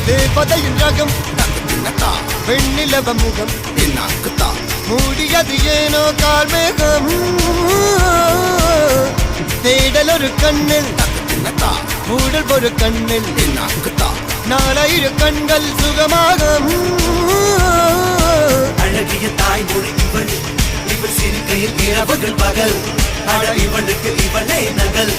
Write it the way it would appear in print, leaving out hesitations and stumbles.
தேவதையின் ரகம் வெண்ணிலவ முகம் மூடியது ஏனோ கார்மேகம் தேடல் ஒரு கண்ணில் மூடல் ஒரு கண்ணில் நாளையிரு கண்கள் சுகமாக அழகிய தாய்மொழி இவள் இவள் சிரிக்கையில் இரவுகள் பகல் இவளுக்கு இவளே நகல்